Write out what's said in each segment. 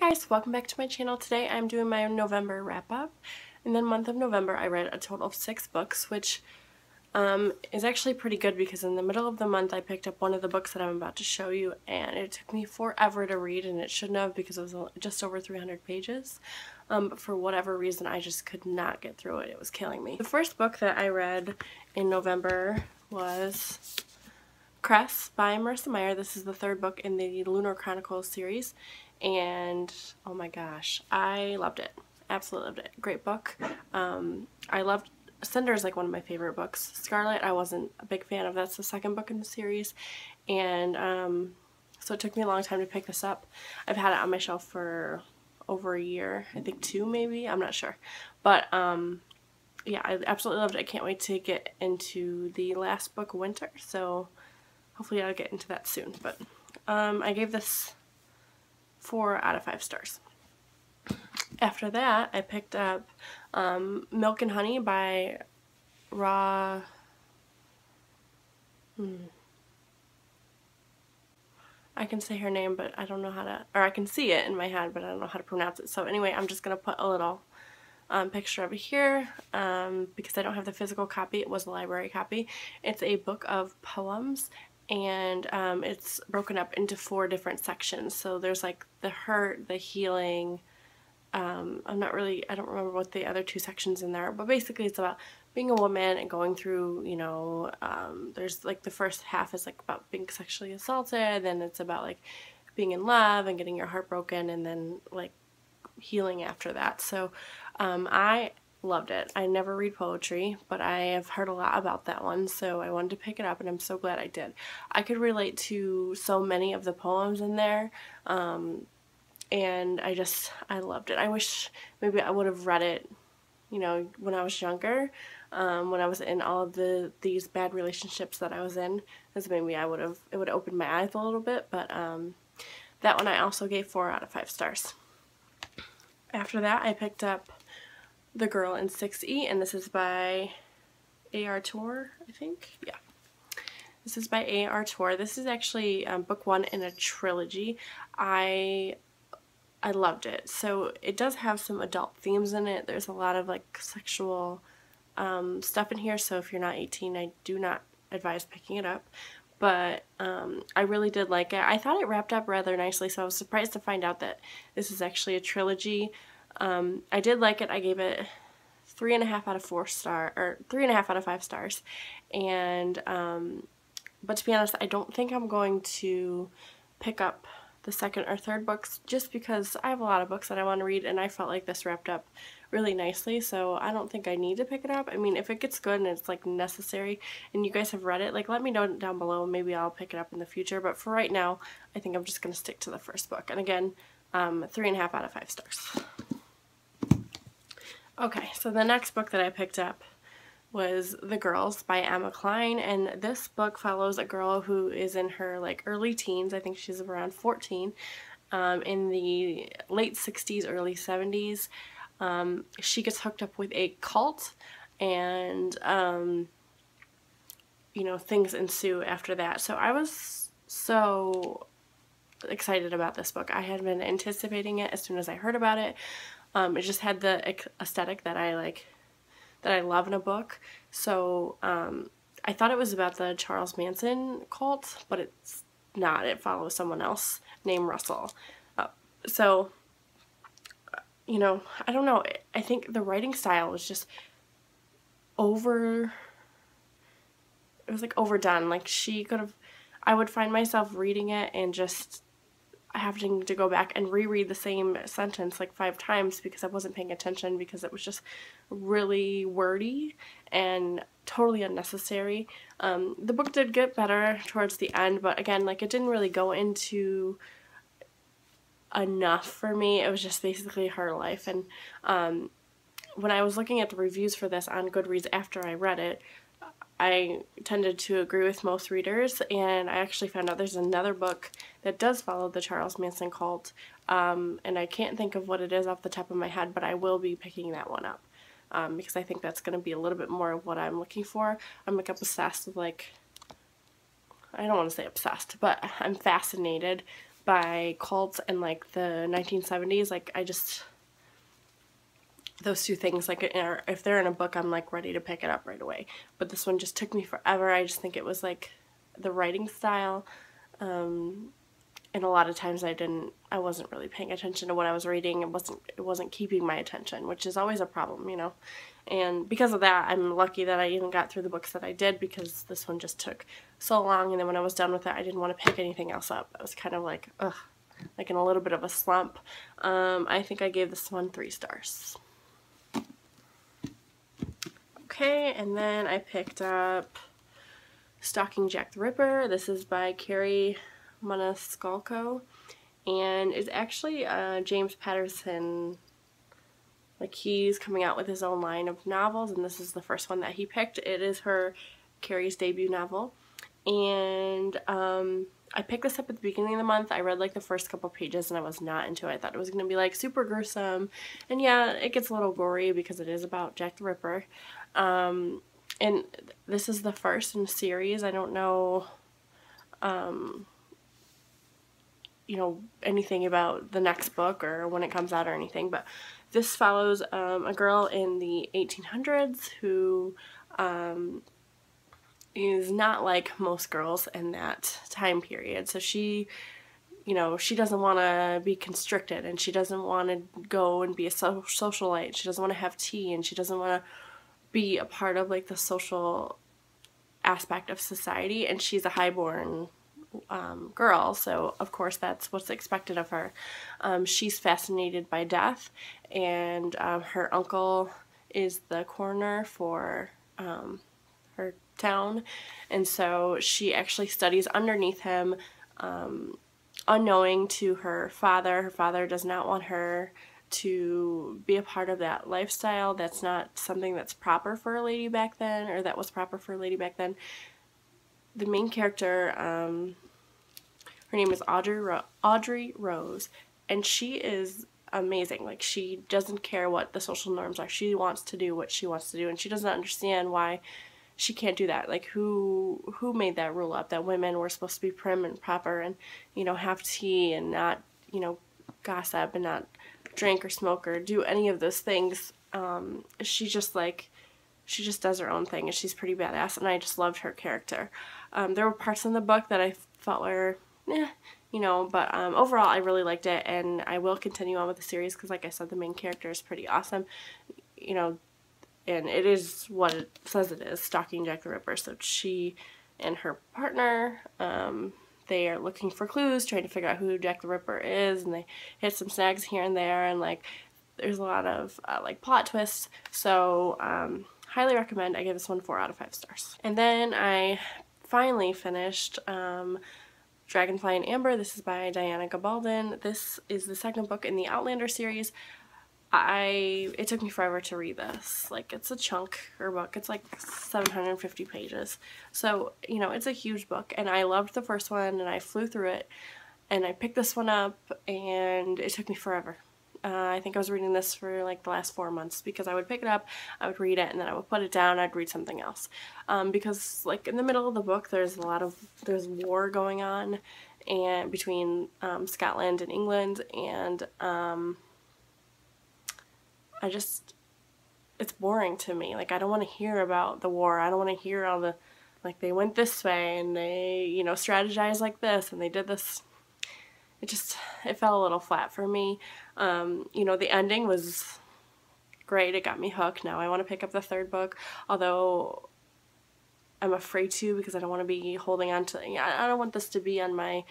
guys, welcome back to my channel. Today I'm doing my November wrap up. In the month of November I read a total of 6 books, which is actually pretty good because in the middle of the month I picked up one of the books that I'm about to show you and it took me forever to read, and it shouldn't have because it was just over 300 pages. But for whatever reason I just could not get through it. It was killing me. The first book that I read in November was Cress by Marissa Meyer. This is the 3rd book in the Lunar Chronicles series, and oh my gosh, I loved it. Absolutely loved it. Great book. I loved Cinder is like one of my favorite books. Scarlet I wasn't a big fan of. That's the 2nd book in the series, and so it took me a long time to pick this up. I've had it on my shelf for over a year, I think 2 maybe, I'm not sure, but yeah, I absolutely loved it. I can't wait to get into the last book, Winter, so hopefully I'll get into that soon. But I gave this 4 out of 5 stars. After that, I picked up Milk and Honey by I can say her name, but I don't know how to, or I can see it in my head, but I don't know how to pronounce it. So anyway, I'm just going to put a little picture over here because I don't have the physical copy. It was a library copy. It's a book of poems, and it's broken up into 4 different sections. So there's like the hurt, the healing, I don't remember what the other 2 sections in there are, but basically it's about being a woman and going through, you know, there's like the first half is like about being sexually assaulted, then it's about like being in love and getting your heart broken, and then like healing after that. So I loved it. I never read poetry, but I have heard a lot about that one, so I wanted to pick it up, and I'm so glad I did. I could relate to so many of the poems in there, and I loved it. I wish maybe I would have read it, you know, when I was younger, when I was in all of these bad relationships that I was in, because maybe it would open my eyes a little bit. But that one I also gave 4 out of 5 stars. After that, I picked up The Girl in 6E, and this is by A.R. Torr, I think. Yeah. This is by A.R. Torr. This is actually book 1 in a trilogy. I loved it. So it does have some adult themes in it. There's a lot of like sexual stuff in here, so if you're not 18, I do not advise picking it up. But I really did like it. I thought it wrapped up rather nicely, so I was surprised to find out that this is actually a trilogy. I did like it. I gave it 3.5 out of 4 star, or 3.5 out of 5 stars. And but to be honest, I don't think I'm going to pick up the 2nd or 3rd books, just because I have a lot of books that I want to read, and I felt like this wrapped up really nicely, so I don't think I need to pick it up. I mean, if it gets good and it's like necessary and you guys have read it, like let me know down below, maybe I'll pick it up in the future, but for right now I think I'm just going to stick to the 1st book. And again, 3.5 out of 5 stars. Okay, so the next book that I picked up was The Girls by Emma Cline, and this book follows a girl who is in her like early teens. I think she's around 14, in the late 60s, early 70s. She gets hooked up with a cult, and you know, things ensue after that. So I was so excited about this book. I had been anticipating it as soon as I heard about it. It just had the aesthetic that I like, that I love in a book. So I thought it was about the Charles Manson cult, but it's not. It follows someone else named Russell. So, you know, I don't know. I think the writing style was just it was like overdone. Like she could have, I would find myself reading it and just having to go back and reread the same sentence like 5 times because I wasn't paying attention, because it was just really wordy and totally unnecessary. The book did get better towards the end, but again, like it didn't really go into enough for me. It was just basically her life. And when I was looking at the reviews for this on Goodreads after I read it, I tended to agree with most readers, and I actually found out there's another book that does follow the Charles Manson cult, and I can't think of what it is off the top of my head, but I will be picking that one up, because I think that's going to be a little bit more of what I'm looking for. I'm like obsessed with, like, I don't want to say obsessed, but I'm fascinated by cults and like the 1970s. Like I just, those two things, like if they're in a book, I'm like ready to pick it up right away. But this one just took me forever. I just think it was like the writing style, and a lot of times I wasn't really paying attention to what I was reading. It wasn't keeping my attention, which is always a problem, you know. And because of that, I'm lucky that I even got through the books that I did, because this one just took so long, and then when I was done with it, I didn't want to pick anything else up. I was kind of like, ugh, like in a little bit of a slump. I think I gave this one 3 stars. Okay, and then I picked up Stalking Jack the Ripper. This is by Carrie Maniscalco, and it's actually James Patterson. Like, he's coming out with his own line of novels, and this is the first one that he picked. It is Carrie's debut novel, and I picked this up at the beginning of the month. I read like the first couple pages and I was not into it. I thought it was going to be like super gruesome, and yeah, it gets a little gory because it is about Jack the Ripper. And this is the first in a series. I don't know, you know, anything about the next book or when it comes out or anything, but this follows a girl in the 1800s who is not like most girls in that time period. So she, you know, she doesn't want to be constricted, and she doesn't want to go and be a socialite. She doesn't want to have tea, and she doesn't want to be a part of like the social aspect of society, and she's a highborn girl, so of course that's what's expected of her. She's fascinated by death, and her uncle is the coroner for her town, and so she actually studies underneath him, unknowing to her father. Her father does not want her to be a part of that lifestyle. That's not something that's proper for a lady back then, or that was proper for a lady back then. The main character, her name is Audrey Rose, and she is amazing. Like, she doesn't care what the social norms are. She wants to do what she wants to do, and she doesn't understand why she can't do that. Like, who made that rule up, that women were supposed to be prim and proper and, you know, have tea and not, you know, gossip and not drink or smoke or do any of those things. She just does her own thing, and she's pretty badass, and I just loved her character. There were parts in the book that I felt were, you know, but overall I really liked it, and I will continue on with the series because, like I said, the main character is pretty awesome, you know, and it is what it says it is, stalking Jack the Ripper. So she and her partner, they are looking for clues, trying to figure out who Jack the Ripper is, and they hit some snags here and there, and like there's a lot of like plot twists. So highly recommend. I give this one 4 out of 5 stars. And then I finally finished Dragonfly and Amber. This is by Diana Gabaldon. This is the second book in the Outlander series. It took me forever to read this. Like, it's a chunker book. It's like 750 pages. So, you know, it's a huge book, and I loved the first one, and I flew through it, and I picked this one up, and it took me forever. I think I was reading this for like the last 4 months, because I would pick it up, I would read it, and then I would put it down, I'd read something else. Because like in the middle of the book, there's war going on, and between Scotland and England, and it's boring to me. Like, I don't want to hear about the war. I don't want to hear all the, like, they went this way, and they, you know, strategized like this, and they did this. It fell a little flat for me. You know, the ending was great. It got me hooked. Now I want to pick up the third book, although I'm afraid to, because I don't want to be holding on to, I don't want this to be on my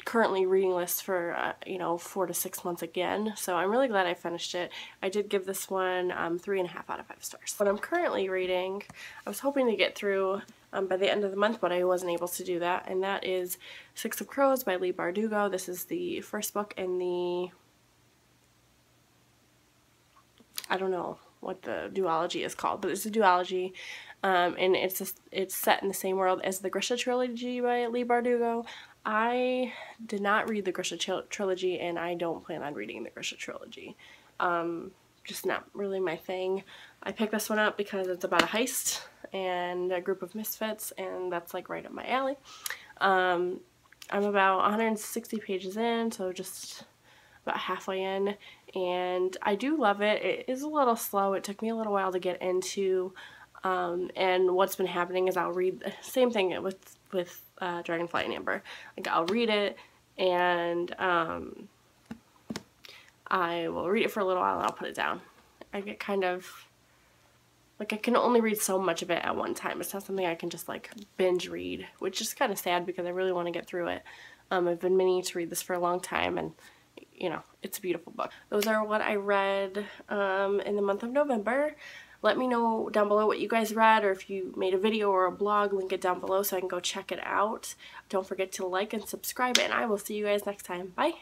currently reading list for, you know, 4 to 6 months again. So I'm really glad I finished it. I did give this one 3.5 out of 5 stars. What I'm currently reading, I was hoping to get through by the end of the month, but I wasn't able to do that, and that is Six of Crows by Leigh Bardugo. This is the first book in the, I don't know what the duology is called, but it's a duology, and it's set in the same world as the Grisha trilogy by Leigh Bardugo. I did not read the Grisha trilogy, and I don't plan on reading the Grisha trilogy. Just not really my thing. I picked this one up because it's about a heist and a group of misfits, and that's like right up my alley. I'm about 160 pages in, so just about halfway in, and I do love it. It is a little slow. It took me a little while to get into, and what's been happening is I'll read the same thing with Dragonfly and Amber. Like, I'll read it, and I will read it for a little while and I'll put it down. I get kind of, like, I can only read so much of it at one time. It's not something I can just, like, binge read, which is kind of sad because I really want to get through it. I've been meaning to read this for a long time, and, you know, it's a beautiful book. Those are what I read in the month of November. Let me know down below what you guys read, or if you made a video or a blog, link it down below so I can go check it out. Don't forget to like and subscribe, and I will see you guys next time. Bye!